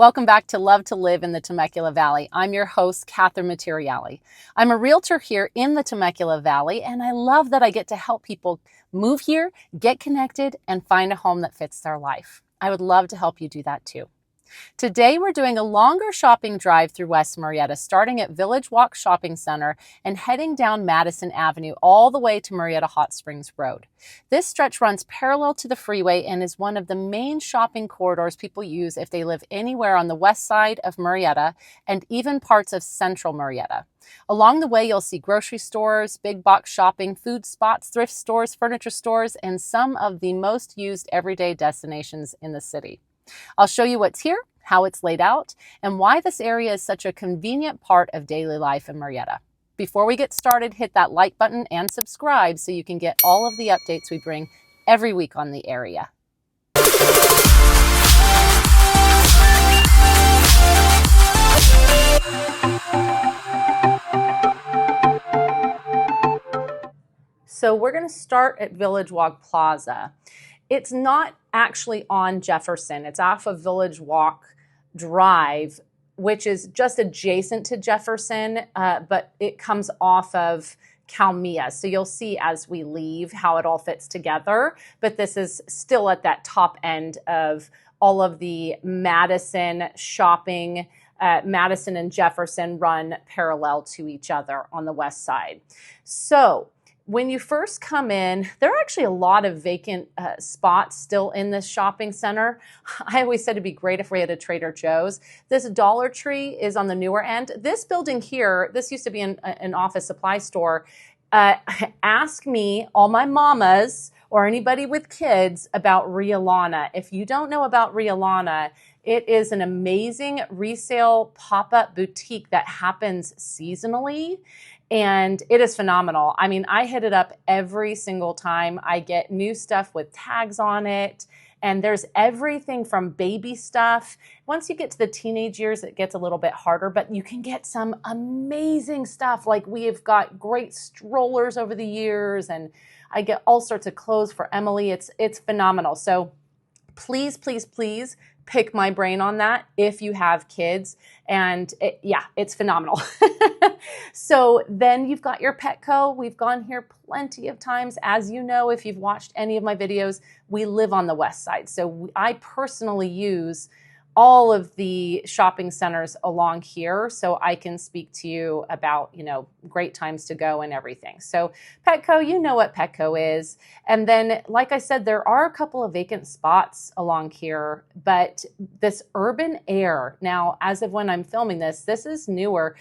Welcome back to Love to Live in the Temecula Valley. I'm your host, Catherine Materiali. I'm a realtor here in the Temecula Valley, and I love that I get to help people move here, get connected, and find a home that fits their life. I would love to help you do that too. Today, we're doing a longer shopping drive through West Murrieta, starting at Village Walk Shopping Center and heading down Madison Avenue all the way to Murrieta Hot Springs Road. This stretch runs parallel to the freeway and is one of the main shopping corridors people use if they live anywhere on the west side of Murrieta and even parts of central Murrieta. Along the way, you'll see grocery stores, big box shopping, food spots, thrift stores, furniture stores, and some of the most used everyday destinations in the city. I'll show you what's here, how it's laid out, and why this area is such a convenient part of daily life in Murrieta. Before we get started, hit that like button and subscribe so you can get all of the updates we bring every week on the area. So we're going to start at Village Walk Plaza. It's not actually on Jefferson. It's off of Village Walk Drive, which is just adjacent to Jefferson, but it comes off of Kalmia. So you'll see as we leave how it all fits together, but this is still at that top end of all of the Madison shopping. Madison and Jefferson run parallel to each other on the west side. So when you first come in, there are actually a lot of vacant spots still in this shopping center. I always said it'd be great if we had a Trader Joe's. This Dollar Tree is on the newer end. This building here, this used to be an office supply store. Ask me, all my mamas or anybody with kids, about Rialana. If you don't know about Rialana, it is an amazing resale pop-up boutique that happens seasonally. And it is phenomenal. I mean, I hit it up every single time. I get new stuff with tags on it. And there's everything from baby stuff. Once you get to the teenage years, it gets a little bit harder, but you can get some amazing stuff. Like we have got great strollers over the years, and I get all sorts of clothes for Emily. It's phenomenal. So please, please, please pick my brain on that if you have kids. And it's phenomenal. So then you've got your Petco. We've gone here plenty of times. As you know, if you've watched any of my videos, we live on the west side. So I personally use all of the shopping centers along here, so I can speak to you about, great times to go and everything. So Petco, you know what Petco is. And then, like I said, there are a couple of vacant spots along here, but this Urban Air, now, as of when I'm filming this is newer.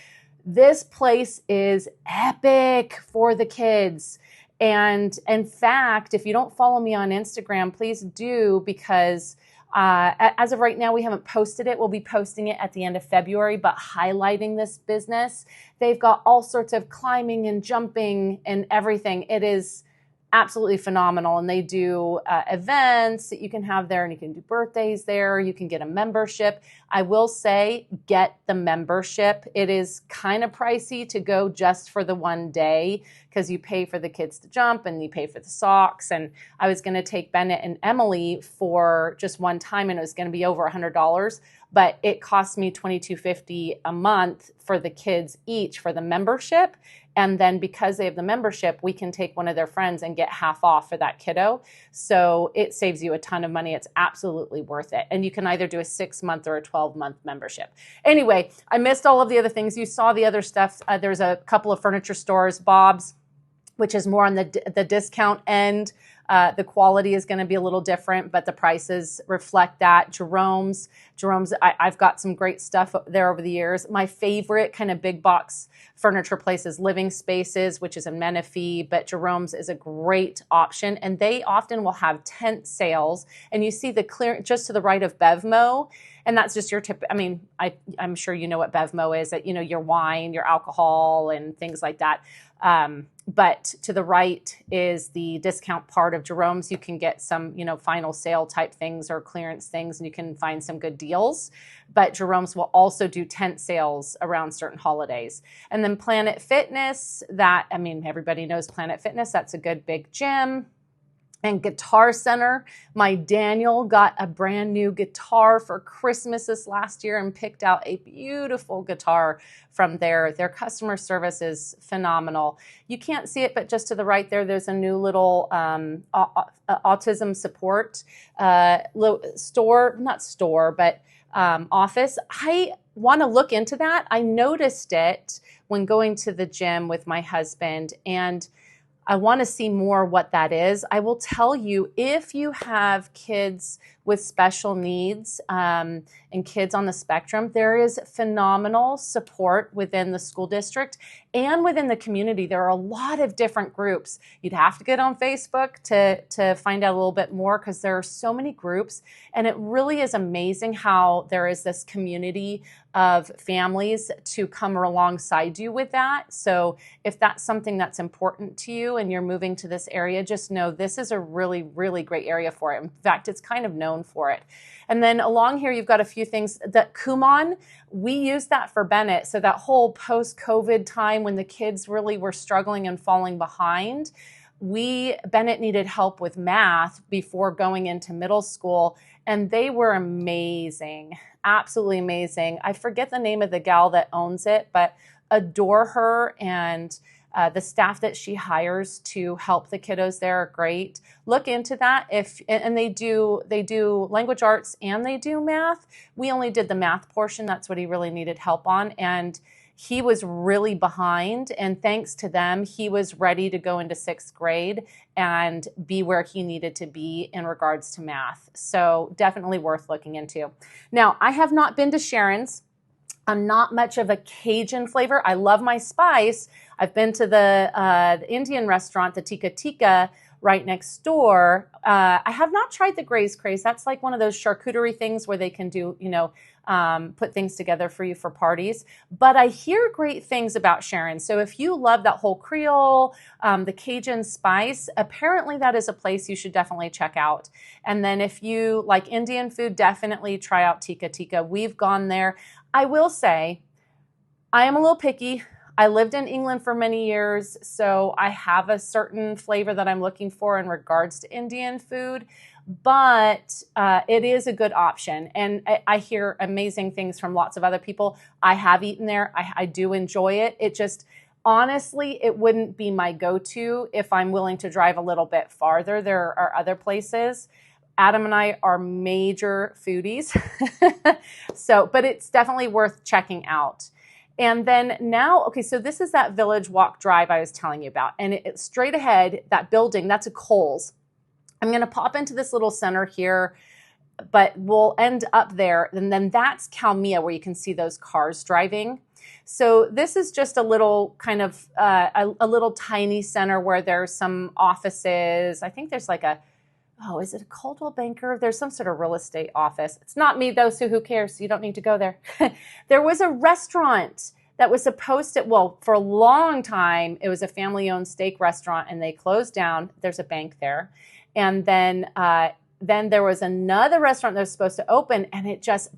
This place is epic for the kids. And in fact, if you don't follow me on Instagram, please do, because as of right now, we haven't posted it. We'll be posting it at the end of February, but highlighting this business. They've got all sorts of climbing and jumping and everything. It is absolutely phenomenal. And they do events that you can have there, and you can do birthdays there. You can get a membership. I will say, get the membership. It is kind of pricey to go just for the one day, because you pay for the kids to jump and you pay for the socks. And I was going to take Bennett and Emily for just one time, and it was going to be over $100, but it cost me $22.50 a month for the kids each for the membership. And then because they have the membership, we can take one of their friends and get half off for that kiddo. So it saves you a ton of money. It's absolutely worth it. And you can either do a 6-month or a 12-month membership. Anyway, I missed all of the other things. You saw the other stuff. There's a couple of furniture stores, Bob's, which is more on the discount end. The quality is going to be a little different, but the prices reflect that. Jerome's, I've got some great stuff there over the years. My favorite kind of big box furniture place is Living Spaces, which is in Menifee, but Jerome's is a great option. And they often will have tent sales. And you see the clear just to the right of Bevmo. And that's just your tip. I mean, I'm sure you know what Bevmo is, that, your wine, your alcohol and things like that. But to the right is the discount part of Jerome's. You can get some, final sale type things or clearance things, and you can find some good deals. But Jerome's will also do tent sales around certain holidays. And then Planet Fitness, everybody knows Planet Fitness. That's a good big gym. And Guitar Center. My Daniel got a brand new guitar for Christmas this last year and picked out a beautiful guitar from there. Their customer service is phenomenal. You can't see it, but just to the right there, there's a new little autism support office. I want to look into that. I noticed it when going to the gym with my husband, and I want to see more what that is. I will tell you, if you have kids with special needs and kids on the spectrum, there is phenomenal support within the school district and within the community. There are a lot of different groups. You'd have to get on Facebook to find out a little bit more, because there are so many groups, and it really is amazing how there is this community of families to come alongside you with that. So if that's something that's important to you and you're moving to this area, just know this is a really, really great area for it. In fact, it's kind of known for it. And then along here, you've got a few things. That Kumon, we use that for Bennett. So that whole post-COVID time when the kids really were struggling and falling behind, Bennett needed help with math before going into middle school, and they were amazing, absolutely amazing. I forget the name of the gal that owns it, but adore her, and the staff that she hires to help the kiddos there are great. Look into that. And they do language arts and they do math. We only did the math portion. That's what he really needed help on, and he was really behind, and thanks to them, he was ready to go into 6th grade and be where he needed to be in regards to math. So definitely worth looking into. Now, I have not been to Sharon's. I'm not much of a Cajun flavor. I love my spice. I've been to the Indian restaurant, the Tikka Tikka, right next door. I have not tried the Gray's Craze. That's like one of those charcuterie things where they can do, put things together for you for parties. But I hear great things about Sharon. So if you love that whole Creole, the Cajun spice, apparently that is a place you should definitely check out. And then if you like Indian food, definitely try out Tikka Tikka. We've gone there. I will say, I am a little picky. I lived in England for many years, so I have a certain flavor that I'm looking for in regards to Indian food, but it is a good option. And I hear amazing things from lots of other people. I have eaten there. I do enjoy it. It just, honestly, it wouldn't be my go-to if I'm willing to drive a little bit farther. There are other places. Adam and I are major foodies, but it's definitely worth checking out. And then now, okay, so this is that Village Walk Drive I was telling you about. And it's straight ahead, that building, that's a Kohl's. I'm going to pop into this little center here, but we'll end up there. And then that's Kalmia, where you can see those cars driving. So this is just a little kind of, a little tiny center where there's some offices. I think there's like is it a Coldwell Banker? There's some sort of real estate office. It's not me though, so who cares? You don't need to go there. There was a restaurant that was supposed to, for a long time, it was a family-owned steak restaurant, and they closed down. There's a bank there. And then there was another restaurant that was supposed to open, and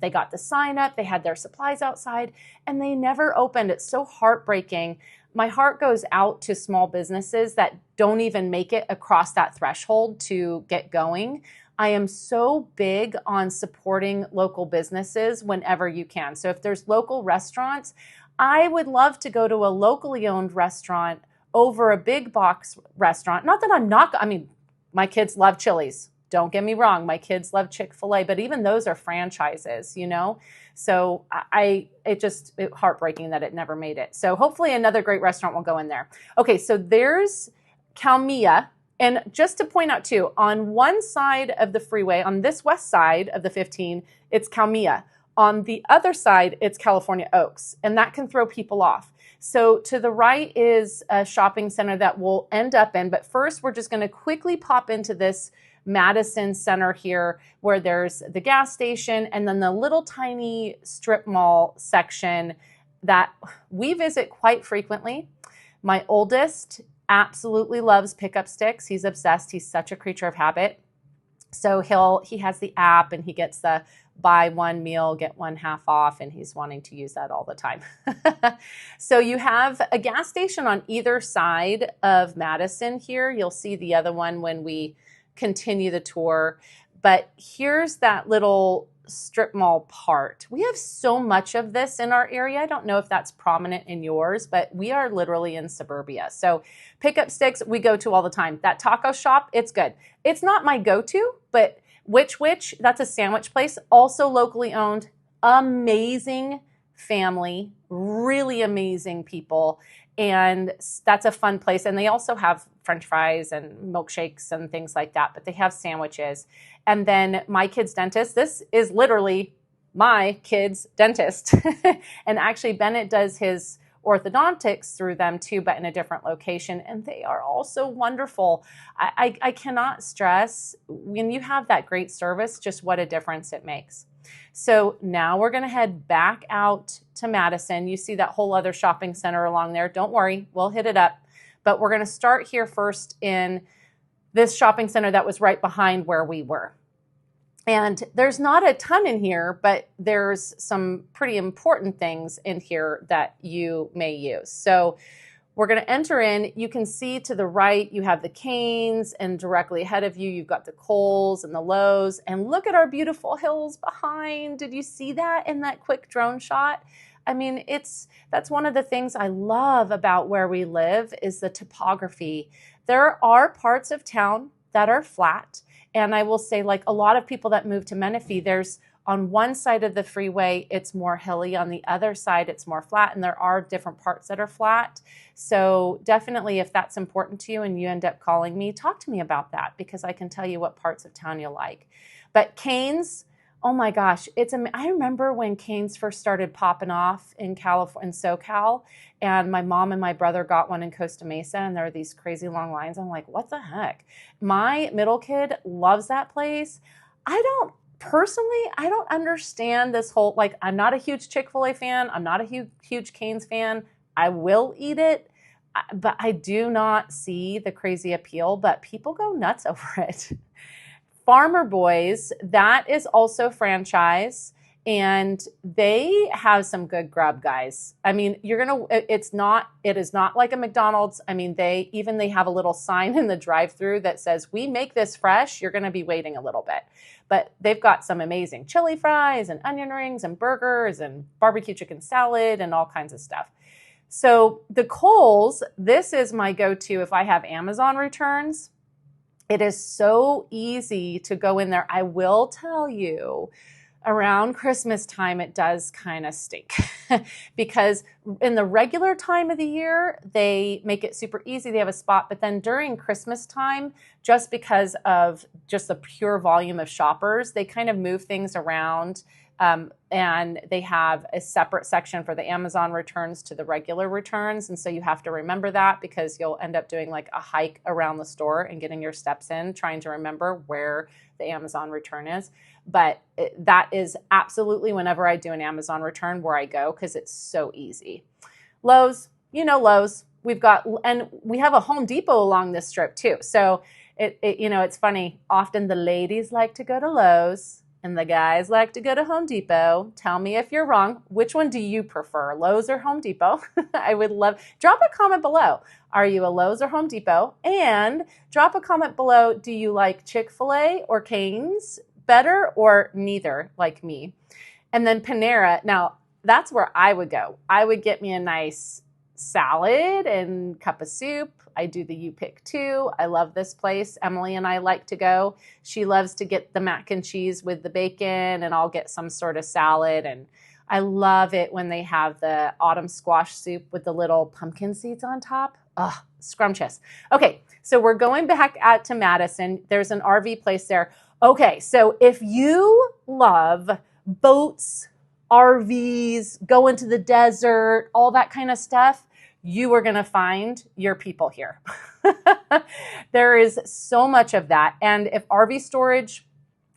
they got the sign up, they had their supplies outside, and they never opened. It's so heartbreaking. My heart goes out to small businesses that don't even make it across that threshold to get going. I am so big on supporting local businesses whenever you can. So if there's local restaurants, I would love to go to a locally owned restaurant over a big box restaurant. Not that my kids love Chili's. Don't get me wrong. My kids love Chick-fil-A, but even those are franchises, So it's heartbreaking that it never made it. So hopefully another great restaurant will go in there. Okay, so there's Kalmia. And just to point out too, on one side of the freeway, on this west side of the 15, it's Kalmia. On the other side, it's California Oaks, and that can throw people off. So to the right is a shopping center that we'll end up in, but first we're just going to quickly pop into this Madison Center here, where there's the gas station and then the little tiny strip mall section that we visit quite frequently. My oldest absolutely loves pickup sticks. He's obsessed. He's such a creature of habit. So he has the app, and he gets the buy one meal, get one half off, and he's wanting to use that all the time. So you have a gas station on either side of Madison here. You'll see the other one when we continue the tour. But here's that little strip mall part. We have so much of this in our area. I don't know if that's prominent in yours, but we are literally in suburbia. So Pickup Sticks, we go to all the time. That taco shop, it's good. It's not my go-to, but Which, that's a sandwich place, also locally owned, amazing family, really amazing people. And that's a fun place. And they also have French fries and milkshakes and things like that, but they have sandwiches. And then My Kid's Dentist, this is literally my kid's dentist. And actually Bennett does his orthodontics through them too, but in a different location. And they are also wonderful. I cannot stress when you have that great service, just what a difference it makes. So now we're going to head back out to Madison. You see that whole other shopping center along there. Don't worry, we'll hit it up. But we're going to start here first in this shopping center that was right behind where we were. And there's not a ton in here, but there's some pretty important things in here that you may use. So we're going to enter in. You can see to the right, you have the Canes, and directly ahead of you, you've got the Kohls and the Lowe's. And look at our beautiful hills behind. Did you see that in that quick drone shot? I mean, that's one of the things I love about where we live is the topography. There are parts of town that are flat. And I will say, like a lot of people that move to Menifee, there's on one side of the freeway, it's more hilly. On the other side, it's more flat. And there are different parts that are flat. So definitely, if that's important to you and you end up calling me, talk to me about that because I can tell you what parts of town you'll like. But Canes, oh my gosh, I remember when Canes first started popping off in California, in SoCal, and my mom and my brother got one in Costa Mesa, and there are these crazy long lines. I'm like, what the heck? My middle kid loves that place. I don't understand this whole, like, I'm not a huge Chick-fil-A fan. I'm not a huge Canes fan. I will eat it, but I do not see the crazy appeal, but people go nuts over it. Farmer Boys, that is also franchise, and they have some good grub, guys. I mean, it is not like a McDonald's. I mean, they have a little sign in the drive-through that says, we make this fresh. You're going to be waiting a little bit. But they've got some amazing chili fries and onion rings and burgers and barbecue chicken salad and all kinds of stuff. So the Kohls, this is my go-to if I have Amazon returns. It is so easy to go in there. I will tell you, around Christmas time, it does kind of stink because in the regular time of the year, they make it super easy. They have a spot, but then during Christmas time, just because of just the pure volume of shoppers, they kind of move things around. And they have a separate section for the Amazon returns to the regular returns. And so you have to remember that because you'll end up doing like a hike around the store and getting your steps in, trying to remember where the Amazon return is. But that is absolutely whenever I do an Amazon return where I go because it's so easy. Lowe's, Lowe's. And we have a Home Depot along this strip too. So it's funny. Often the ladies like to go to Lowe's. And the guys like to go to Home Depot. Tell me if you're wrong. Which one do you prefer, Lowe's or Home Depot? I would love, drop a comment below. Are you a Lowe's or Home Depot? And drop a comment below, do you like Chick-fil-A or Cane's better or neither, like me? And then Panera, now that's where I would go. I would get me a nice salad and cup of soup. I do the You Pick too. I love this place. Emily and I like to go. She loves to get the mac and cheese with the bacon, and I'll get some sort of salad. And I love it when they have the autumn squash soup with the little pumpkin seeds on top. Oh, scrumptious. Okay, so we're going back out to Madison. There's an RV place there. Okay, so if you love boats, RVs, go into the desert, all that kind of stuff, you are going to find your people here. There is so much of that. And if RV storage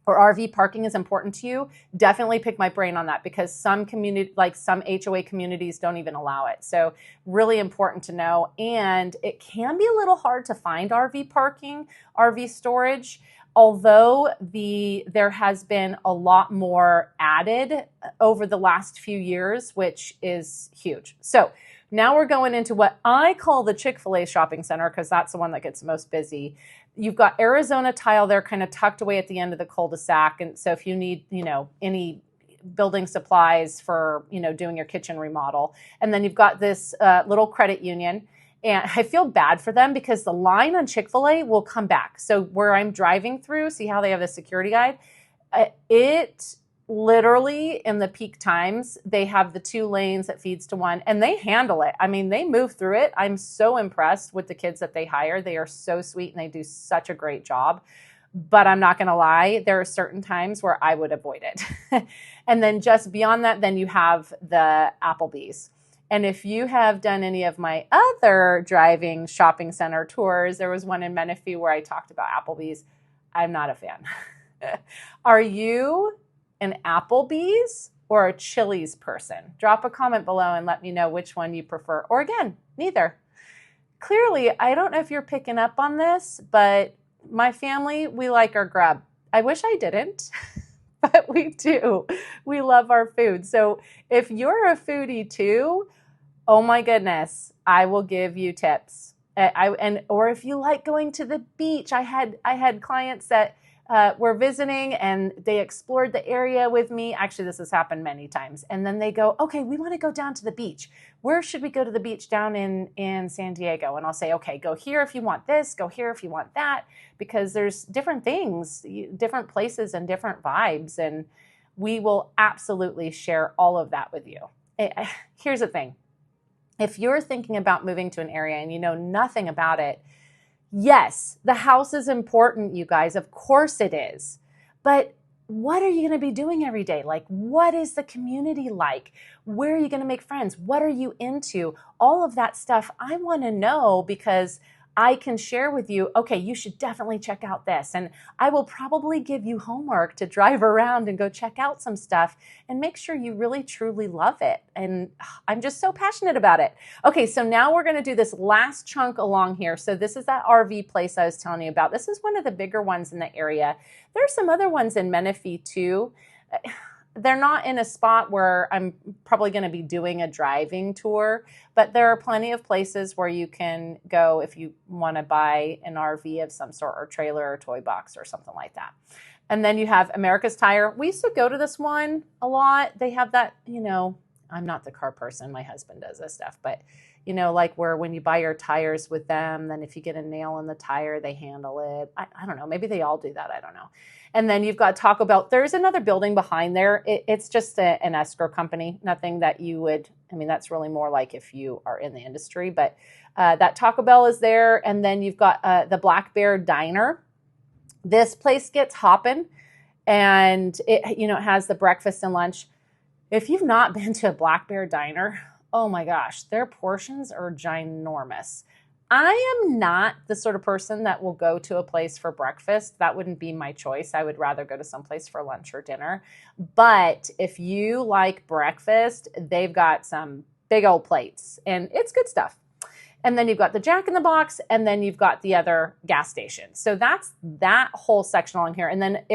or RV parking is important to you, definitely pick my brain on that because some HOA communities don't even allow it. So really important to know. And it can be a little hard to find RV parking, RV storage, although there has been a lot more added over the last few years, which is huge. So now we're going into what I call the Chick-fil-A shopping center because that's the one that gets most busy. You've got Arizona tile there kind of tucked away at the end of the cul-de-sac. And so if you need, any building supplies for, doing your kitchen remodel. And then you've got this little credit union. And I feel bad for them because the line on Chick-fil-A will come back. So where I'm driving through, see how they have the security guide? It literally, in the peak times, they have the 2 lanes that feeds to one, and they handle it. I mean, they move through it. I'm so impressed with the kids that they hire. They are so sweet, and they do such a great job. But I'm not going to lie, there are certain times where I would avoid it. And then just beyond that, then you have the Applebee's. And if you have done any of my other driving shopping center tours, there was one in Menifee where I talked about Applebee's. I'm not a fan. Are you an Applebee's or a Chili's person? Drop a comment below and let me know which one you prefer. Or again, neither. Clearly, I don't know if you're picking up on this, but my family, we like our grub. I wish I didn't, but we do. We love our food. So if you're a foodie too, oh my goodness, I will give you tips. Or if you like going to the beach, I had clients that were visiting and they explored the area with me. Actually, this has happened many times. And then they go, okay, we want to go down to the beach. Where should we go to the beach down in San Diego? And I'll say, okay, go here if you want this, go here if you want that, because there's different things, different places and different vibes. And we will absolutely share all of that with you. Here's the thing. If you're thinking about moving to an area and you know nothing about it, yes, the house is important, you guys. Of course it is. But what are you going to be doing every day? Like, what is the community like? Where are you going to make friends? What are you into? All of that stuff I want to know, because I can share with you, okay, you should definitely check out this. And I will probably give you homework to drive around and go check out some stuff and make sure you really, truly love it. And I'm just so passionate about it. Okay, so now we're going to do this last chunk along here. So this is that RV place I was telling you about. This is one of the bigger ones in the area. There are some other ones in Menifee too. They're not in a spot where I'm probably going to be doing a driving tour, but there are plenty of places where you can go if you want to buy an RV of some sort, or trailer or toy box or something like that. And then you have America's Tire. We used to go to this one a lot. They have that, I'm not the car person. My husband does this stuff, but like where when you buy your tires with them, then if you get a nail in the tire, they handle it. I don't know. Maybe they all do that. I don't know. And then you've got Taco Bell. There's another building behind there. It's just an escrow company. Nothing that you would, that's really more like if you are in the industry. But that Taco Bell is there. And then you've got the Black Bear Diner. This place gets hopping. And it has the breakfast and lunch. If you've not been to a Black Bear Diner, oh my gosh, their portions are ginormous. I am not the sort of person that will go to a place for breakfast. That wouldn't be my choice. I would rather go to some place for lunch or dinner. But if you like breakfast, they've got some big old plates and it's good stuff. And then you've got the Jack in the Box, and then you've got the other gas station. So that's that whole section along here. And then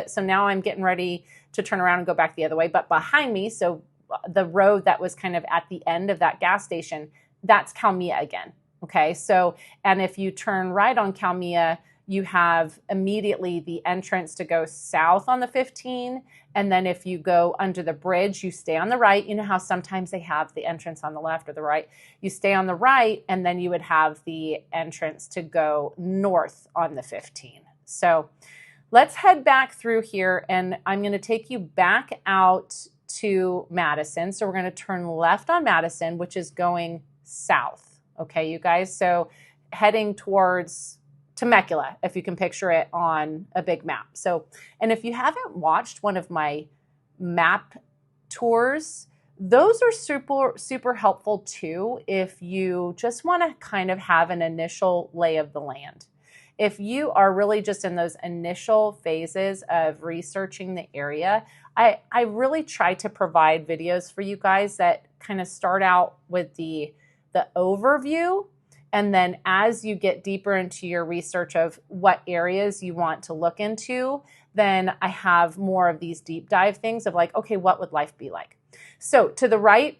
so now I'm getting ready to turn around and go back the other way. But behind me, so the road that was kind of at the end of that gas station, that's Kalmia again. Okay, so, and if you turn right on Kalmia, you have immediately the entrance to go south on the 15. And then if you go under the bridge, you stay on the right. You know how sometimes they have the entrance on the left or the right. You stay on the right, and then you would have the entrance to go north on the 15. So let's head back through here, and I'm going to take you back out to Madison. So we're going to turn left on Madison, which is going south. Okay, you guys. So heading towards Temecula, if you can picture it on a big map. So, and if you haven't watched one of my map tours, those are super, super helpful too if you just want to kind of have an initial lay of the land. If you are really just in those initial phases of researching the area, I really try to provide videos for you guys that kind of start out with the overview. And then as you get deeper into your research of what areas you want to look into, then I have more of these deep dive things of like, okay, what would life be like? So to the right,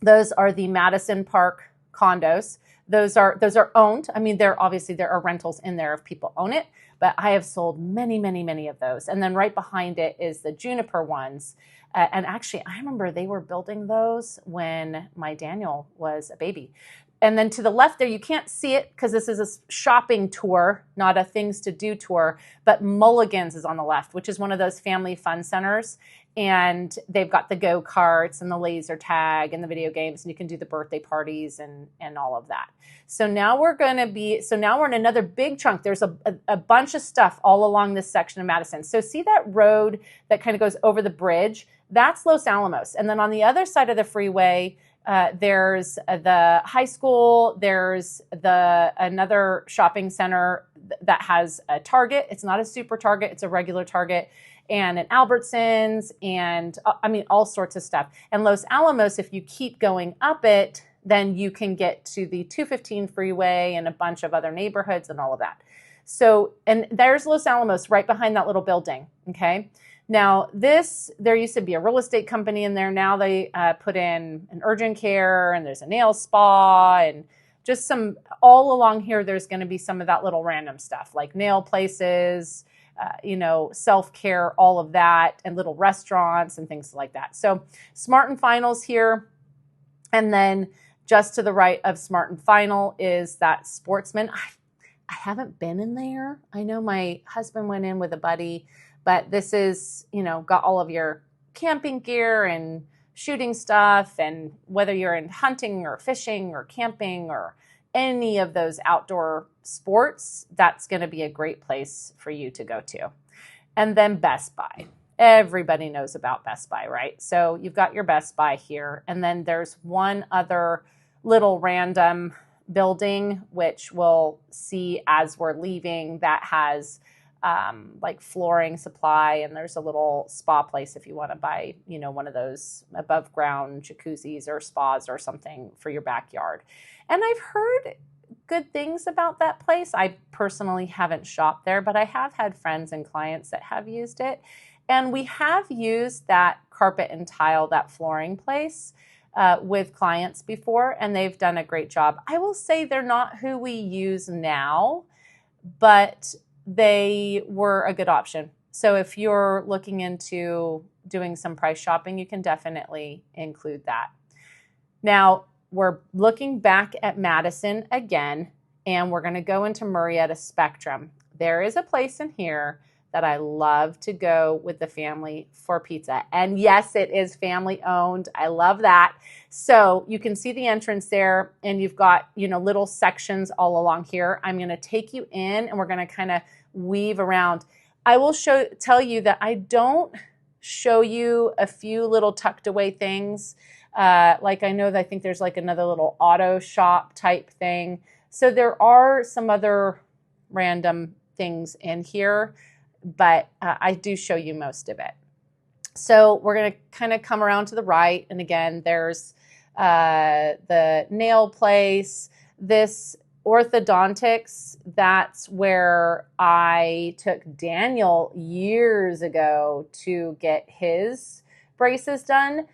those are the Madison Park condos. Those are owned. I mean, there are rentals in there if people own it, but I have sold many, many, many of those. And then right behind it is the Juniper ones. And actually, I remember they were building those when my Daniel was a baby. And then to the left there, you can't see it because this is a shopping tour, not a things to do tour, but Mulligan's is on the left, which is one of those family fun centers. And they've got the go-karts and the laser tag and the video games, and you can do the birthday parties and all of that. So now we're in another big chunk. There's a bunch of stuff all along this section of Madison. So see that road that kind of goes over the bridge? That's Los Alamos. And then on the other side of the freeway, there's the high school, there's another shopping center that has a Target. It's not a super Target, it's a regular Target, and an Albertsons, and I mean, all sorts of stuff. And Los Alamos, if you keep going up it, then you can get to the 215 freeway and a bunch of other neighborhoods and all of that. So, and there's Los Alamos right behind that little building, okay? Now there used to be a real estate company in there. Now they put in an urgent care, and there's a nail spa, and just all along here, there's going to be some of that little random stuff like nail places, self-care, all of that, and little restaurants and things like that. So Smart and Final's here. And then just to the right of Smart and Final is that Sportsman. I haven't been in there. I know my husband went in with a buddy, but this is, got all of your camping gear and shooting stuff, and whether you're in hunting or fishing or camping or any of those outdoor sports, that's going to be a great place for you to go to. And then Best Buy. Everybody knows about Best Buy, right? So you've got your Best Buy here, and then there's one other little random building, which we'll see as we're leaving, that has like flooring supply, and there's a little spa place if you want to buy, one of those above ground jacuzzis or spas or something for your backyard. And I've heard good things about that place. I personally haven't shopped there, but I have had friends and clients that have used it. And we have used that carpet and tile, that flooring place with clients before, and they've done a great job. I will say they're not who we use now, but they were a good option. So if you're looking into doing some price shopping, you can definitely include that. Now, we're looking back at Madison again, and we're going to go into Murrieta Spectrum. There is a place in here that I love to go with the family for pizza. And yes, it is family owned. I love that. So you can see the entrance there, and you've got, little sections all along here. I'm going to take you in, and we're going to kind of weave around. I will tell you that I don't show you a few little tucked away things. I think there's like another little auto shop type thing. So there are some other random things in here, but I do show you most of it. So we're going to kind of come around to the right. And again, there's the nail place, this orthodontics. That's where I took Daniel years ago to get his braces done.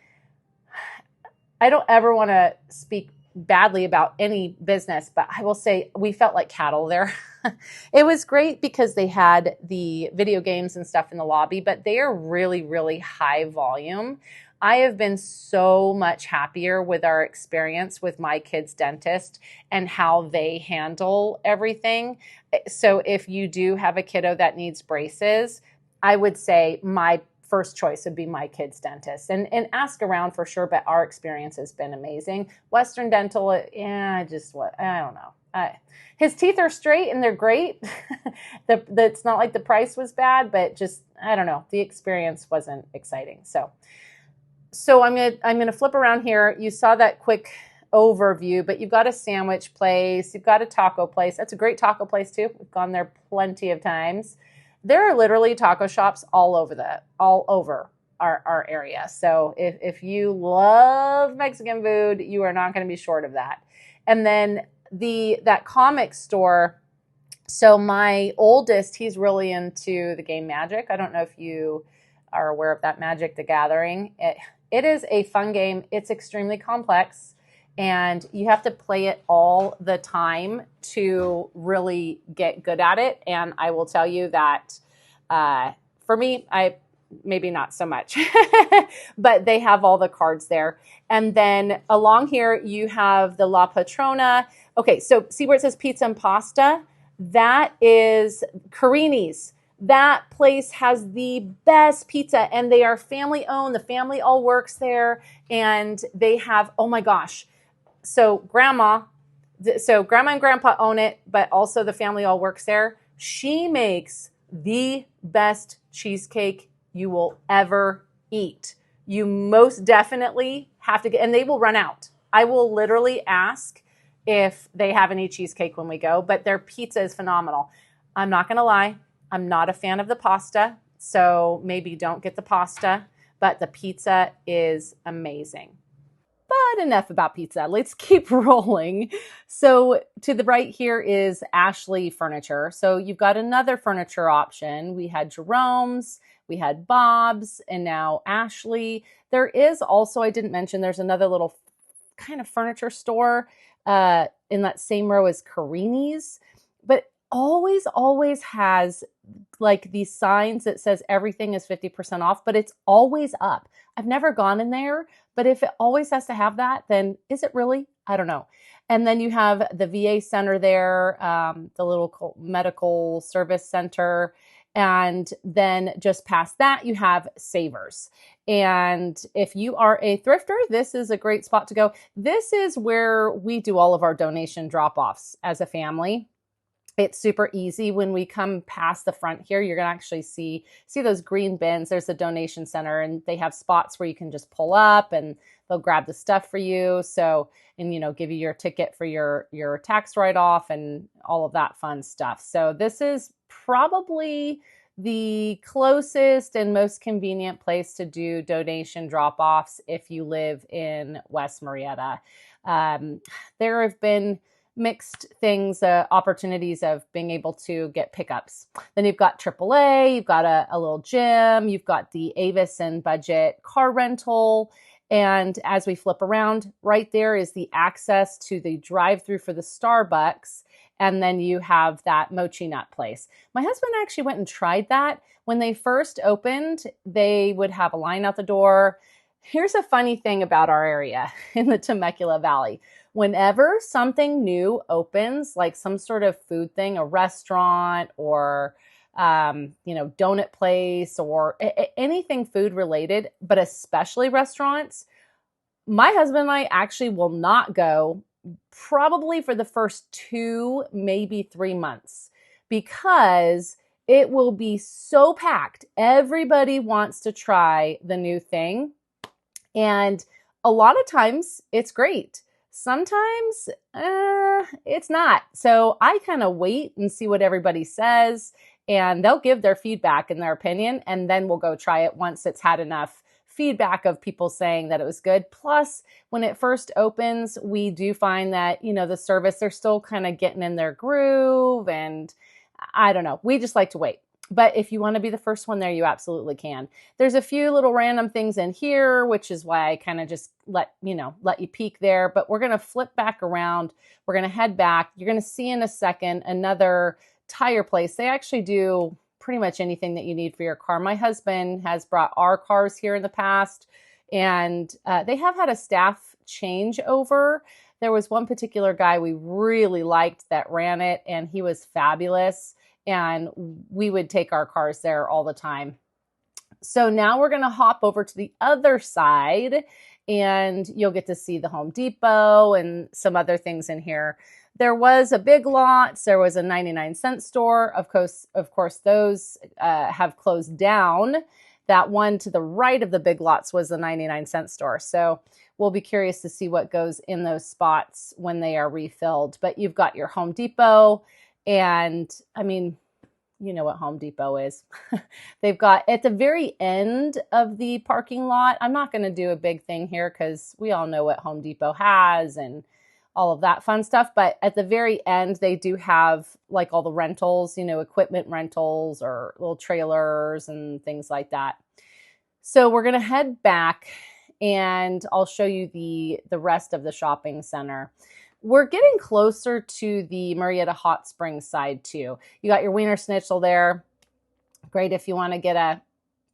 I don't ever want to speak badly about any business, but I will say we felt like cattle there. It was great because they had the video games and stuff in the lobby, but they are really, really high volume. I have been so much happier with our experience with my kids' dentist and how they handle everything. So if you do have a kiddo that needs braces, I would say my first choice would be my kid's dentist, and ask around for sure, but our experience has been amazing. Western Dental, I don't know. His teeth are straight and they're great. It's not like the price was bad, but just, I don't know, the experience wasn't exciting. So I'm gonna flip around here. You saw that quick overview, but you've got a sandwich place, you've got a taco place. That's a great taco place too. We've gone there plenty of times. There are literally taco shops all over our area. So if you love Mexican food, you are not going to be short of that. And then that comic store. So my oldest, he's really into the game Magic. I don't know if you are aware of that, Magic the Gathering. It is a fun game. It's extremely complex. and you have to play it all the time to really get good at it. And I will tell you that for me, I maybe not so much, but they have all the cards there. And then along here, you have the La Patrona. Okay, so see where it says pizza and pasta? That is Carini's. That place has the best pizza, and they are family owned. The family all works there, and they have, oh my gosh. So grandma and grandpa own it, but also the family all works there. She makes the best cheesecake you will ever eat. You most definitely have to get, and they will run out. I will literally ask if they have any cheesecake when we go, but their pizza is phenomenal. I'm not going to lie. I'm not a fan of the pasta, so maybe don't get the pasta, but the pizza is amazing. But enough about pizza. Let's keep rolling. So to the right here is Ashley Furniture. So you've got another furniture option. We had Jerome's, we had Bob's, and now Ashley. There is also, I didn't mention, there's another little kind of furniture store in that same row as Carini's, but always has like these signs that says everything is 50% off, but it's always up. I've never gone in there, but if it always has to have that, then is it really? I don't know. And then you have the VA center there, the little medical service center. And then just past that, you have Savers. And if you are a thrifter, this is a great spot to go. This is where we do all of our donation drop-offs as a family. It's super easy. When we come past the front here, you're going to actually see those green bins. There's a donation center, and they have spots where you can just pull up and they'll grab the stuff for you. So, and give you your ticket for your tax write-off and all of that fun stuff. So this is probably the closest and most convenient place to do donation drop-offs if you live in West Murrieta. There have been mixed things, opportunities of being able to get pickups. Then you've got AAA, you've got a little gym, you've got the Avis and budget car rental. And as we flip around, right there is the access to the drive-through for the Starbucks. And then you have that mochi nut place. My husband actually went and tried that. When they first opened, they would have a line out the door. Here's a funny thing about our area in the Temecula Valley. Whenever something new opens, like some sort of food thing, a restaurant or, donut place or anything food related, but especially restaurants, my husband and I actually will not go probably for the first 2, maybe 3 months, because it will be so packed. Everybody wants to try the new thing. And a lot of times it's great. Sometimes it's not. So I kind of wait and see what everybody says, and they'll give their feedback and their opinion, and then we'll go try it once it's had enough feedback of people saying that it was good. Plus, when it first opens, we do find that, the service, they're still kind of getting in their groove, and I don't know. We just like to wait. But if you want to be the first one there, you absolutely can. There's a few little random things in here, which is why I kind of just let you peek there. But we're going to flip back around. We're going to head back. You're going to see in a second another tire place. They actually do pretty much anything that you need for your car. My husband has brought our cars here in the past, and they have had a staff changeover. There was one particular guy we really liked that ran it, and he was fabulous. And we would take our cars there all the time. So now we're going to hop over to the other side, and you'll get to see the Home Depot and some other things in here. There was a Big Lots. There was a 99-cent store. Of course, those have closed down. That one to the right of the Big Lots was the 99-cent store. So we'll be curious to see what goes in those spots when they are refilled. But you've got your Home Depot. And I mean, you know what Home Depot is. They've got at the very end of the parking lot. I'm not going to do a big thing here because we all know what Home Depot has and all of that fun stuff. But at the very end, they do have like all the rentals, equipment rentals or little trailers and things like that. So we're going to head back, and I'll show you the rest of the shopping center. We're getting closer to the Murrieta Hot Springs side too. You got your Wiener Schnitzel there. Great if you want to get a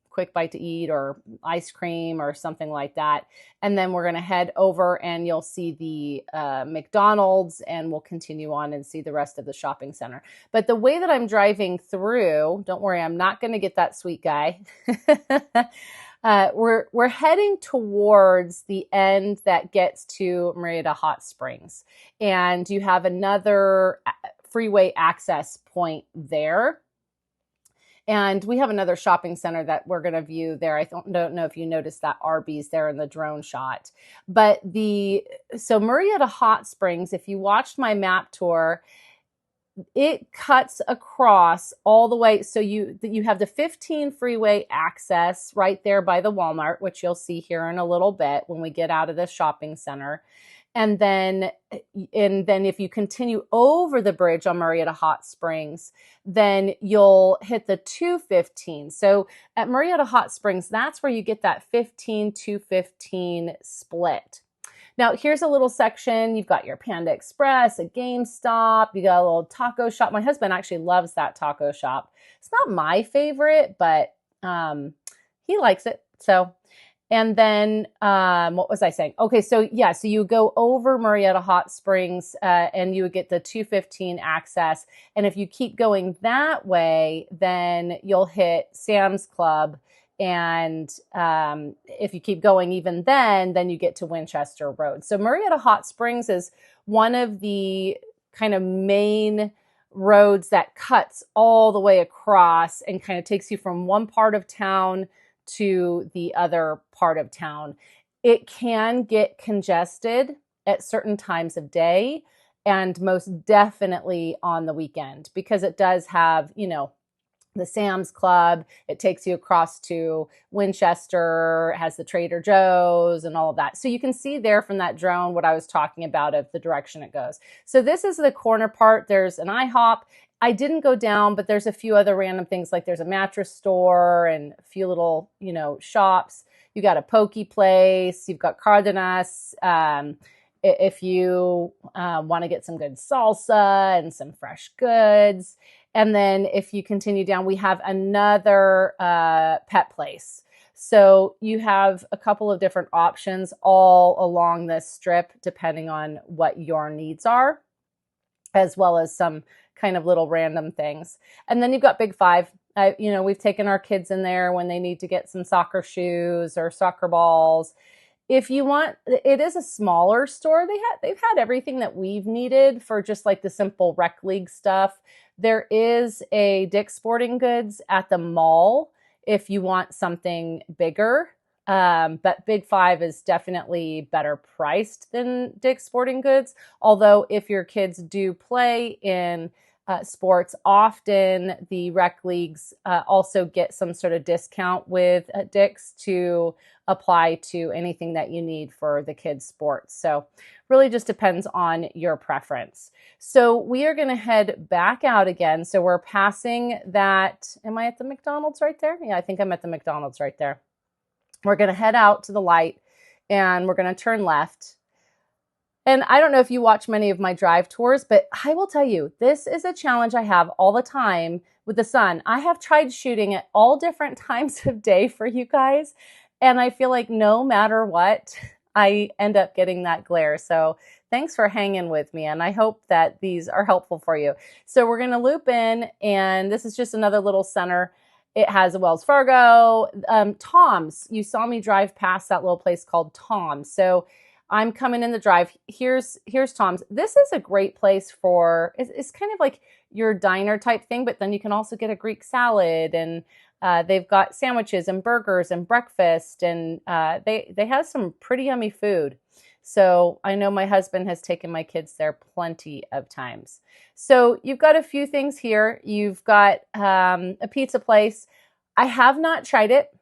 quick bite to eat or ice cream or something like that. And then we're going to head over and you'll see the McDonald's, and we'll continue on and see the rest of the shopping center. But the way that I'm driving through, don't worry, I'm not going to get that sweet guy. We're heading towards the end that gets to Murrieta Hot Springs, and you have another freeway access point there. And we have another shopping center that we're going to view there. I don't know if you noticed that Arby's there in the drone shot. But so Murrieta Hot Springs, if you watched my map tour, it cuts across all the way. So you have the 15 freeway access right there by the Walmart, which you'll see here in a little bit when we get out of the shopping center. And then if you continue over the bridge on Murrieta Hot Springs, then you'll hit the 215. So at Murrieta Hot Springs, that's where you get that 15-215 split. Now, here's a little section. You've got your Panda Express, a GameStop. You got a little taco shop. My husband actually loves that taco shop. It's not my favorite, but he likes it. So. And then, what was I saying? Okay, so yeah, so you go over Murrieta Hot Springs and you would get the 215 access. And if you keep going that way, then you'll hit Sam's Club. And if you keep going even then you get to Winchester Road. So Murrieta Hot Springs is one of the kind of main roads that cuts all the way across and kind of takes you from one part of town to the other part of town. It can get congested at certain times of day, and most definitely on the weekend, because it does have, the Sam's Club. It takes you across to Winchester, has the Trader Joe's and all of that. So you can see there from that drone what I was talking about of the direction it goes. So this is the corner part. There's an IHOP. I didn't go down, but there's a few other random things, like there's a mattress store and a few little, shops. You got a poke place. You've got Cardenas. If you want to get some good salsa and some fresh goods. And then if you continue down, we have another pet place. So you have a couple of different options all along this strip, depending on what your needs are, as well as some kind of little random things. And then you've got Big Five. We've taken our kids in there when they need to get some soccer shoes or soccer balls. If you want, it is a smaller store. They've had everything that we've needed for just like the simple rec league stuff. There is a Dick's Sporting Goods at the mall if you want something bigger. But Big Five is definitely better priced than Dick's Sporting Goods. Although if your kids do play in sports, often the rec leagues also get some sort of discount with Dick's to apply to anything that you need for the kids' sports. So really just depends on your preference. So we are going to head back out again. So we're passing that. Am I at the McDonald's right there? Yeah, I think I'm at the McDonald's right there. We're going to head out to the light and we're going to turn left. And I don't know if you watch many of my drive tours, but I will tell you, this is a challenge I have all the time with the sun. I have tried shooting at all different times of day for you guys, and I feel like no matter what, I end up getting that glare. So thanks for hanging with me, and I hope that these are helpful for you. So we're going to loop in, and this is just another little center. It has a Wells Fargo, Tom's. You saw me drive past that little place called Tom's. So I'm coming in the drive. Here's Tom's. This is a great place for, it's kind of like your diner type thing, but then you can also get a Greek salad, and they've got sandwiches and burgers and breakfast, and they have some pretty yummy food. So I know my husband has taken my kids there plenty of times. So you've got a few things here. You've got a pizza place. I have not tried it.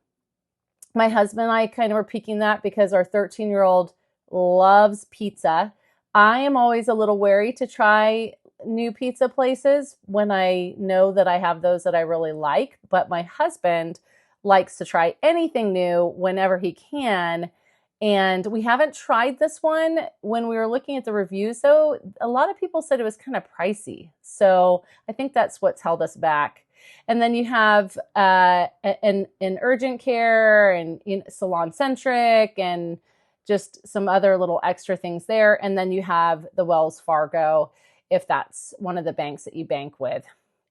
My husband and I kind of were peeking that because our 13-year-old loves pizza. I am always a little wary to try new pizza places when I know that I have those that I really like, but my husband likes to try anything new whenever he can. And we haven't tried this one. When we were looking at the reviews, though, a lot of people said it was kind of pricey. So I think that's what's held us back. And then you have an urgent care and salon centric and just some other little extra things there. And then you have the Wells Fargo, if that's one of the banks that you bank with.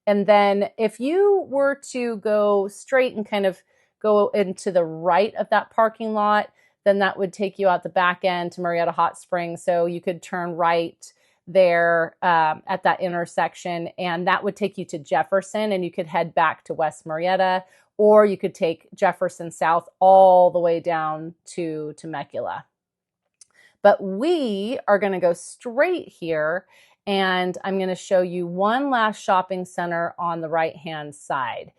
And then if you were to go straight and kind of go into the right of that parking lot, then that would take you out the back end to Murrieta Hot Springs. So you could turn right there at that intersection, and that would take you to Jefferson, and you could head back to West Murrieta, or you could take Jefferson South all the way down to Temecula. But we are going to go straight here, and I'm going to show you one last shopping center on the right-hand side.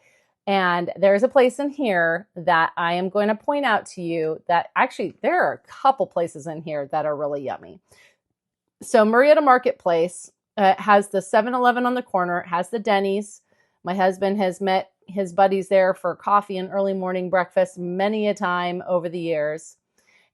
And there's a place in here that I am going to point out to you that actually there are a couple places in here that are really yummy. So Murrieta Marketplace has the 7-Eleven on the corner. It has the Denny's. My husband has met his buddies there for coffee and early morning breakfast many a time over the years.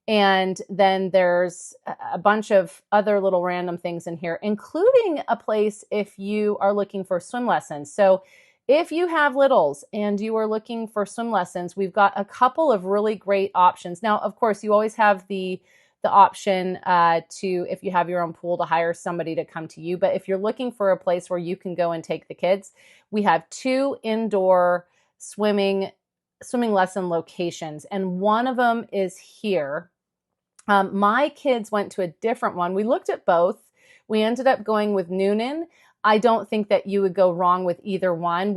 And then there's a bunch of other little random things in here, including a place if you are looking for swim lessons. So if you have littles and you are looking for swim lessons, we've got a couple of really great options. Now, of course, you always have the option to, if you have your own pool, to hire somebody to come to you. But if you're looking for a place where you can go and take the kids, we have 2 indoor swimming lesson locations, and one of them is here. My kids went to a different one. We looked at both. We ended up going with Noonan. I don't think that you would go wrong with either one.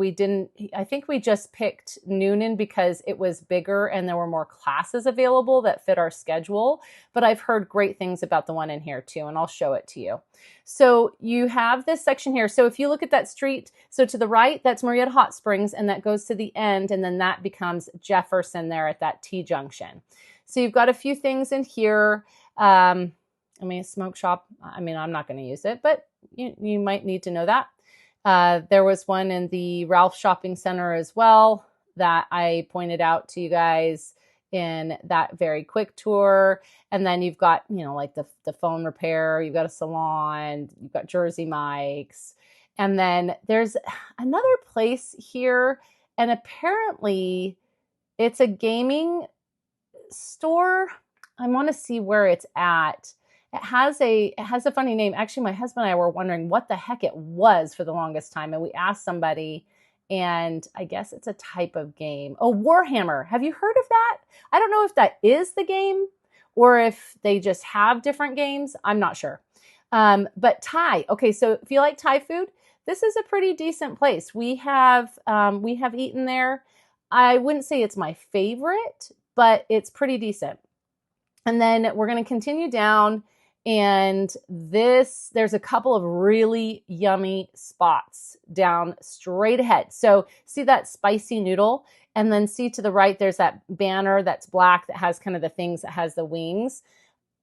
I think we just picked Noonan because it was bigger and there were more classes available that fit our schedule. But I've heard great things about the one in here too, and I'll show it to you. So you have this section here. So if you look at that street, so to the right, that's Murrieta Hot Springs, and that goes to the end, and then that becomes Jefferson there at that T-junction. So you've got a few things in here. A smoke shop, I'm not going to use it, but you might need to know that. There was one in the Ralph Shopping Center as well that I pointed out to you guys in that very quick tour. And then you've got, like the phone repair, you've got a salon, you've got Jersey Mike's. And then there's another place here, and apparently it's a gaming store. I want to see where it's at. It has a funny name. Actually, my husband and I were wondering what the heck it was for the longest time. And we asked somebody, and I guess it's a type of game. Oh, Warhammer. Have you heard of that? I don't know if that is the game or if they just have different games. I'm not sure. But Thai. Okay, so if you like Thai food, this is a pretty decent place. We have eaten there. I wouldn't say it's my favorite, but it's pretty decent. And then we're going to continue down, and there's a couple of really yummy spots down straight ahead. So see that spicy noodle, and then see to the right, there's that banner that's black that has kind of the things that has the wings.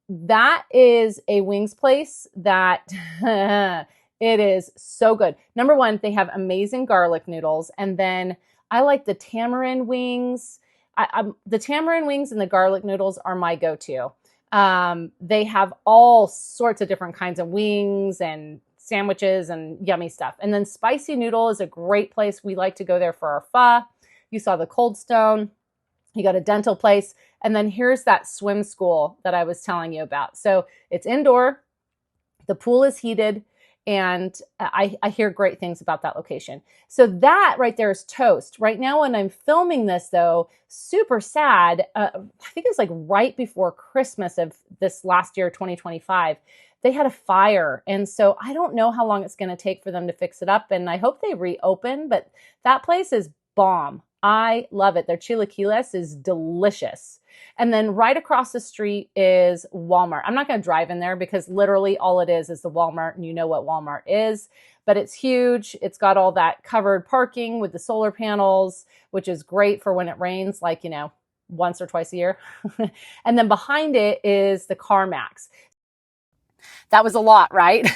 That is a wings place that it is so good. Number one, they have amazing garlic noodles, and then I like the tamarind wings. The tamarind wings and the garlic noodles are my go-to. They have all sorts of different kinds of wings and sandwiches and yummy stuff. And then Spicy Noodle is a great place. We like to go there for our pho. You saw the Cold Stone. You got a dental place. And then here's that swim school that I was telling you about. So it's indoor. The pool is heated. And I hear great things about that location. So that right there is toast. Right now when I'm filming this, though, super sad. I think it was like right before Christmas of this last year, 2025. They had a fire. And so I don't know how long it's going to take for them to fix it up. And I hope they reopen. But that place is bomb. I love it. Their chilaquiles is delicious. And then right across the street is Walmart. I'm not going to drive in there because literally all it is the Walmart, and you know what Walmart is, but it's huge. It's got all that covered parking with the solar panels, which is great for when it rains, like, once or twice a year. And then behind it is the CarMax. That was a lot, right?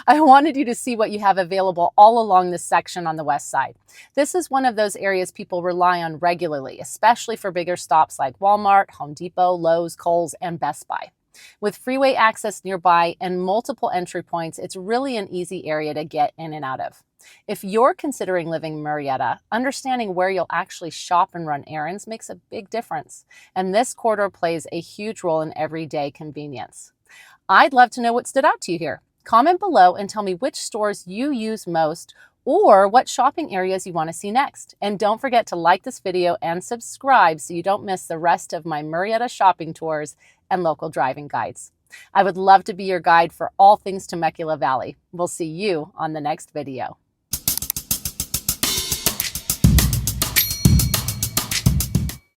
I wanted you to see what you have available all along this section on the west side. This is one of those areas people rely on regularly, especially for bigger stops like Walmart, Home Depot, Lowe's, Kohl's, and Best Buy. With freeway access nearby and multiple entry points, it's really an easy area to get in and out of. If you're considering living in Murrieta, understanding where you'll actually shop and run errands makes a big difference, and this corridor plays a huge role in everyday convenience. I'd love to know what stood out to you here. Comment below and tell me which stores you use most or what shopping areas you want to see next. And don't forget to like this video and subscribe so you don't miss the rest of my Murrieta shopping tours and local driving guides. I would love to be your guide for all things Temecula Valley. We'll see you on the next video.